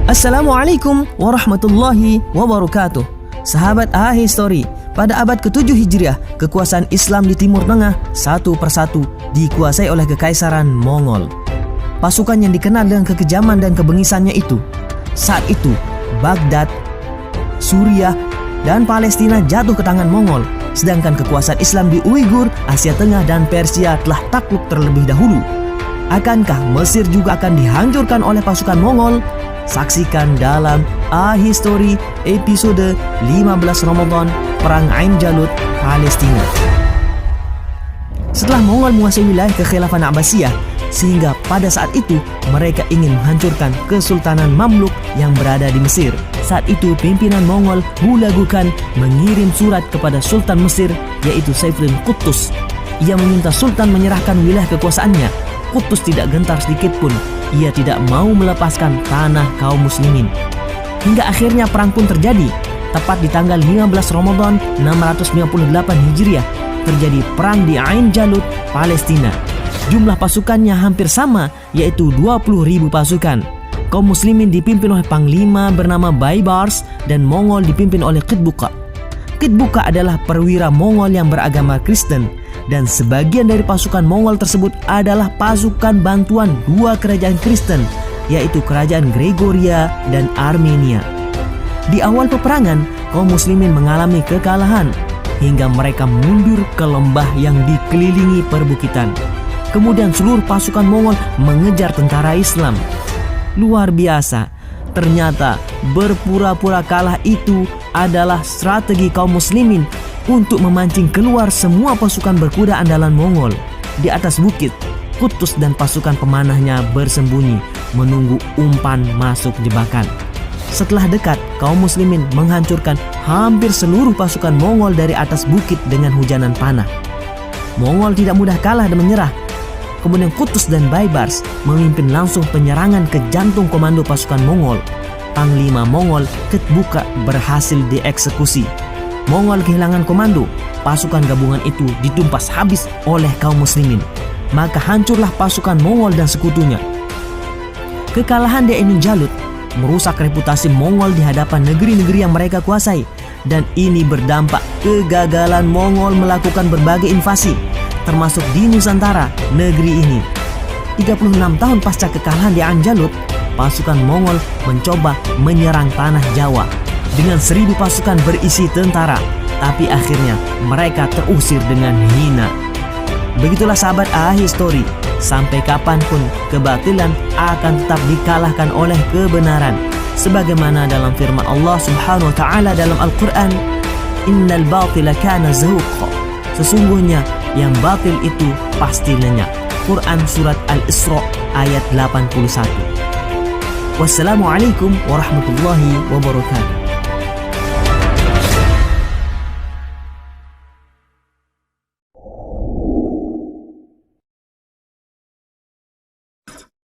Assalamualaikum warahmatullahi wabarakatuh. Sahabat AHistory, pada abad ke-7 Hijriah, kekuasaan Islam di Timur Tengah satu persatu dikuasai oleh Kekaisaran Mongol. Pasukan yang dikenal dengan kekejaman dan kebengisannya itu, saat itu Baghdad, Suriah, dan Palestina jatuh ke tangan Mongol, sedangkan kekuasaan Islam di Uighur, Asia Tengah, dan Persia telah takluk terlebih dahulu. Akankah Mesir juga akan dihancurkan oleh pasukan Mongol? Saksikan dalam AHistory episode 15 Ramadan Perang Ain Jalut, Palestina. Setelah Mongol menguasai wilayah kekhilafan Abbasiyah, sehingga pada saat itu mereka ingin menghancurkan Kesultanan Mamluk yang berada di Mesir. Saat itu pimpinan Mongol Hulagu Khan mengirim surat kepada Sultan Mesir, yaitu Saifuddin Qutuz. Ia meminta Sultan menyerahkan wilayah kekuasaannya. Qutuz tidak gentar sedikit pun. Ia tidak mau melepaskan tanah kaum muslimin. Hingga akhirnya perang pun terjadi. Tepat di tanggal 15 Ramadan 658 Hijriah terjadi perang di Ain Jalut, Palestina. Jumlah pasukannya hampir sama, yaitu 20.000 pasukan. Kaum muslimin dipimpin oleh panglima bernama Baybars dan Mongol dipimpin oleh Qitbuqa. Qitbuqa adalah perwira Mongol yang beragama Kristen, dan sebagian dari pasukan Mongol tersebut adalah pasukan bantuan dua kerajaan Kristen, yaitu kerajaan Gregoria dan Armenia. Di awal peperangan, kaum muslimin mengalami kekalahan hingga mereka mundur ke lembah yang dikelilingi perbukitan. Kemudian seluruh pasukan Mongol mengejar tentara Islam. Luar biasa, ternyata berpura-pura kalah itu adalah strategi kaum muslimin untuk memancing keluar semua pasukan berkuda andalan Mongol. Di atas bukit, Qutuz dan pasukan pemanahnya bersembunyi menunggu umpan masuk jebakan. Setelah dekat, kaum muslimin menghancurkan hampir seluruh pasukan Mongol dari atas bukit dengan hujanan panah. Mongol tidak mudah kalah dan menyerah. Kemudian Qutuz dan Baybars memimpin langsung penyerangan ke jantung komando pasukan Mongol. Panglima Mongol Qitbuqa berhasil dieksekusi. Mongol kehilangan komando. Pasukan gabungan itu ditumpas habis oleh kaum muslimin. Maka hancurlah pasukan Mongol dan sekutunya. Kekalahan di Ain Jalut merusak reputasi Mongol di hadapan negeri-negeri yang mereka kuasai, dan ini berdampak kegagalan Mongol melakukan berbagai invasi, termasuk di Nusantara, negeri ini. 36 tahun pasca kekalahan di Ain Jalut, pasukan Mongol mencoba menyerang tanah Jawa dengan 1.000 pasukan berisi tentara, tapi akhirnya mereka terusir dengan hina. Begitulah sahabat AHistory, sampai kapanpun kebatilan akan tetap dikalahkan oleh kebenaran, sebagaimana dalam firman Allah Subhanahu wa taala dalam Al-Qur'an, innal batila kana zahuqa. Sesungguhnya yang batil itu pasti lenyap. Quran surat Al-Isra ayat 81. Wassalamualaikum warahmatullahi wabarakatuh.